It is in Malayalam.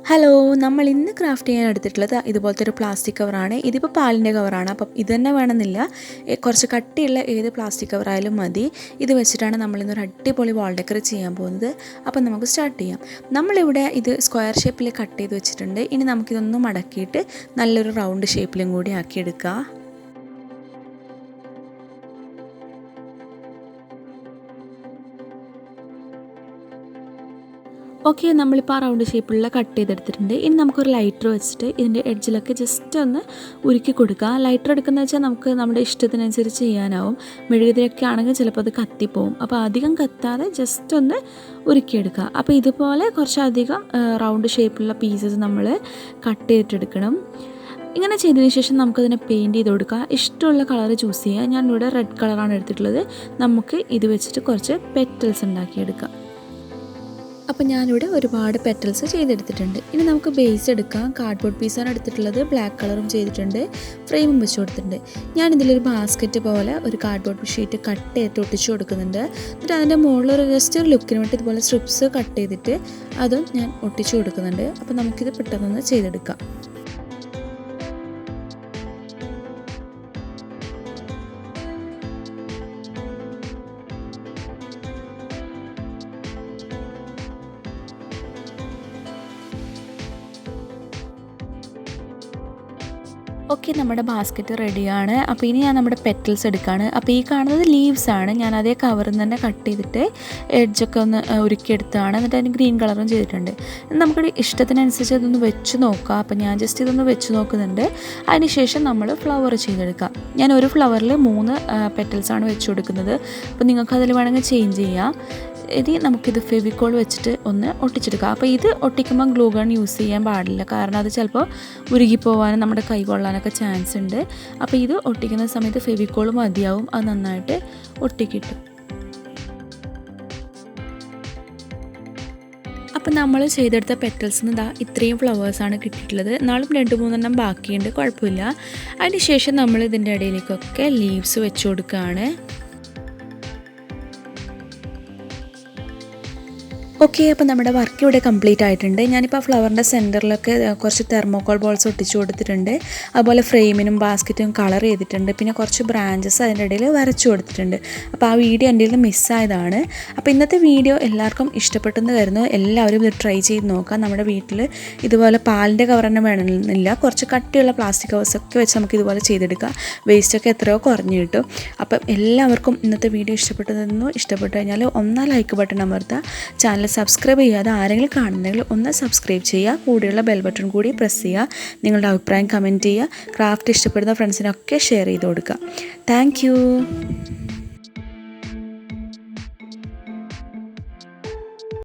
ഹലോ, നമ്മൾ ഇന്ന് ക്രാഫ്റ്റ് ചെയ്യാൻ എടുത്തിട്ടുള്ളത് ഇതുപോലത്തെ ഒരു പ്ലാസ്റ്റിക് കവറാണ്. ഇതിപ്പോൾ പാലിൻ്റെ കവറാണ്. അപ്പം ഇത് തന്നെ വേണമെന്നില്ല, കുറച്ച് കട്ടിയുള്ള ഏത് പ്ലാസ്റ്റിക് കവറായാലും മതി. ഇത് വെച്ചിട്ടാണ് നമ്മളിന്നൊരു അടിപൊളി വാൾ ഡെക്കർ ചെയ്യാൻ പോകുന്നത്. അപ്പം നമുക്ക് സ്റ്റാർട്ട് ചെയ്യാം. നമ്മളിവിടെ ഇത് സ്ക്വയർ ഷേപ്പിൽ കട്ട് ചെയ്ത് വെച്ചിട്ടുണ്ട്. ഇനി നമുക്കിതൊന്ന് മടക്കിയിട്ട് നല്ലൊരു റൗണ്ട് ഷേപ്പിലും കൂടി ആക്കിയെടുക്കുക. ഓക്കെ, നമ്മളിപ്പോൾ ആ റൗണ്ട് ഷേപ്പിലുള്ള കട്ട് ചെയ്തെടുത്തിട്ടുണ്ട്. ഇനി നമുക്കൊരു ലൈറ്റർ വെച്ചിട്ട് ഇതിൻ്റെ എഡ്ജിലൊക്കെ ജസ്റ്റ് ഒന്ന് ഉരുക്കി കൊടുക്കുക. ലൈറ്റർ എടുക്കുന്നത് വെച്ചാൽ നമുക്ക് നമ്മുടെ ഇഷ്ടത്തിനനുസരിച്ച് ചെയ്യാനാവും. മെഴുകുതിരിയൊക്കെ ആണെങ്കിൽ ചിലപ്പോൾ അത് കത്തിപ്പോവും. അപ്പോൾ അധികം കത്താതെ ജസ്റ്റ് ഒന്ന് ഉരുക്കിയെടുക്കുക. അപ്പോൾ ഇതുപോലെ കുറച്ചധികം റൗണ്ട് ഷേപ്പിലുള്ള പീസസ് നമ്മൾ കട്ട് ചെയ്തിട്ടെടുക്കണം. ഇങ്ങനെ ചെയ്തതിന് ശേഷം നമുക്കതിനെ പെയിൻറ്റ് ചെയ്ത് കൊടുക്കുക. ഇഷ്ടമുള്ള കളർ ചൂസ് ചെയ്യുക. ഞാനിവിടെ റെഡ് കളറാണ് എടുത്തിട്ടുള്ളത്. നമുക്ക് ഇത് വെച്ചിട്ട് കുറച്ച് പെറ്റൽസ് ഉണ്ടാക്കിയെടുക്കാം. അപ്പോൾ ഞാനിവിടെ ഒരുപാട് പെറ്റൽസ് ചെയ്തെടുത്തിട്ടുണ്ട്. ഇനി നമുക്ക് ബേസ് എടുക്കാം. കാർഡ്ബോർഡ് പീസാണ് എടുത്തിട്ടുള്ളത്. ബ്ലാക്ക് കളറും ചെയ്തിട്ടുണ്ട്, ഫ്രെയിമും വെച്ച് കൊടുത്തിട്ടുണ്ട്. ഞാനിതിലൊരു ബാസ്ക്കറ്റ് പോലെ ഒരു കാർഡ്ബോർഡ് ഷീറ്റ് കട്ട് ചെയ്തിട്ട് ഒട്ടിച്ച് കൊടുക്കുന്നുണ്ട്. എന്നിട്ട് അതിൻ്റെ മുകളിൽ ഒരു ജസ്റ്റ് ഒരു ലുക്കിന് വേണ്ടി ഇതുപോലെ സ്ട്രിപ്സ് കട്ട് ചെയ്തിട്ട് അതും ഞാൻ ഒട്ടിച്ച് കൊടുക്കുന്നുണ്ട്. അപ്പോൾ നമുക്കിത് പെട്ടെന്നൊന്ന് ചെയ്തെടുക്കാം. ഓക്കെ, നമ്മുടെ ബാസ്ക്കറ്റ് റെഡിയാണ്. അപ്പോൾ ഇനി ഞാൻ നമ്മുടെ പെറ്റൽസ് എടുക്കുകയാണ്. അപ്പോൾ ഈ കാണുന്നത് ലീവ്സ് ആണ്. ഞാൻ അതേ കവറിൽ നിന്ന് തന്നെ കട്ട് ചെയ്തിട്ട് എഡ്ജൊക്കെ ഒന്ന് ഉരുക്കിയെടുത്താണ്. എന്നിട്ട് അതിന് ഗ്രീൻ കളറും ചെയ്തിട്ടുണ്ട്. നമുക്ക് ഇഷ്ടത്തിനനുസരിച്ച് ഇതൊന്ന് വെച്ച് നോക്കാം. അപ്പോൾ ഞാൻ ജസ്റ്റ് ഇതൊന്ന് വെച്ച് നോക്കുന്നുണ്ട്. അതിന് ശേഷം നമ്മൾ ഫ്ലവർ ചെയ്തെടുക്കാം. ഞാൻ ഒരു ഫ്ലവറിൽ 3 പെറ്റൽസാണ് വെച്ച് കൊടുക്കുന്നത്. അപ്പോൾ നിങ്ങൾക്ക് അതിൽ വേണമെങ്കിൽ ചേഞ്ച് ചെയ്യാം. ഇനി നമുക്കിത് ഫെവിക്കോൾ വെച്ചിട്ട് ഒന്ന് ഒട്ടിച്ചെടുക്കാം. അപ്പോൾ ഇത് ഒട്ടിക്കുമ്പോൾ ഗ്ലൂ ഗൺ യൂസ് ചെയ്യാൻ പാടില്ല, കാരണം അത് ചിലപ്പോൾ ഉരുകിപ്പോവാനും നമ്മുടെ കൈ കൊള്ളാനൊക്കെ ചാൻസ് ഉണ്ട്. അപ്പോൾ ഇത് ഒട്ടിക്കുന്ന സമയത്ത് ഫെവിക്കോൾ മതിയാവും, അത് നന്നായിട്ട് ഒട്ടിക്കിട്ടും. അപ്പോൾ നമ്മൾ ചെയ്തെടുത്ത പെറ്റൽസിൽ നിന്ന് ഇത്രയും ഫ്ലവേഴ്സാണ് കിട്ടിയിട്ടുള്ളത്. നാളും 2-3 ബാക്കിയുണ്ട്, കുഴപ്പമില്ല. അതിന് ശേഷം നമ്മൾ ഇതിൻ്റെ ഇടയിലേക്കൊക്കെ ലീവ്സ് വെച്ച് കൊടുക്കുകയാണ്. ഓക്കെ, അപ്പോൾ നമ്മുടെ വർക്ക് ഇവിടെ കംപ്ലീറ്റ് ആയിട്ടുണ്ട്. ഞാനിപ്പോൾ ആ ഫ്ലവറിൻ്റെ സെൻറ്ററിലൊക്കെ കുറച്ച് തെർമോക്കോൾ ബോൾസ് ഒട്ടിച്ച് കൊടുത്തിട്ടുണ്ട്. അതുപോലെ ഫ്രെയിമിനും ബാസ്ക്കറ്റും കളർ ചെയ്തിട്ടുണ്ട്. പിന്നെ കുറച്ച് ബ്രാഞ്ചസ് അതിൻ്റെ ഇടയിൽ വരച്ചു കൊടുത്തിട്ടുണ്ട്. അപ്പോൾ ആ വീഡിയോ എൻ്റെ നിന്ന് മിസ്സായതാണ്. അപ്പോൾ ഇന്നത്തെ വീഡിയോ എല്ലാവർക്കും ഇഷ്ടപ്പെട്ടെന്ന് കരുതുന്നു. എല്ലാവരും ഇത് ട്രൈ ചെയ്ത് നോക്കാം. നമ്മുടെ വീട്ടിൽ ഇതുപോലെ പാലിൻ്റെ കവർ തന്നെ വേണമെന്നില്ല, കുറച്ച് കട്ടിയുള്ള പ്ലാസ്റ്റിക് കവേഴ്സൊക്കെ വെച്ച് നമുക്ക് ഇതുപോലെ ചെയ്തെടുക്കാം. വേസ്റ്റൊക്കെ എത്രയോ കുറഞ്ഞു കിട്ടും. അപ്പം എല്ലാവർക്കും ഇന്നത്തെ വീഡിയോ ഇഷ്ടപ്പെട്ടതെന്നു ഇഷ്ടപ്പെട്ടു കഴിഞ്ഞാൽ ഒന്നാ ലൈക്ക് ബട്ടൺ അമർത്തുക. ചാനൽ സബ്സ്ക്രൈബ് ചെയ്യാതെ ആരെങ്കിലും കാണുന്നെങ്കിൽ ഒന്ന് സബ്സ്ക്രൈബ് ചെയ്യുക. കൂടെയുള്ള ബെൽ ബട്ടൺ കൂടി പ്രസ് ചെയ്യുക. നിങ്ങളുടെ അഭിപ്രായം കമൻറ്റ് ചെയ്യുക. ക്രാഫ്റ്റ് ഇഷ്ടപ്പെടുന്ന ഫ്രണ്ട്സിനൊക്കെ ഷെയർ ചെയ്ത് കൊടുക്കുക. താങ്ക്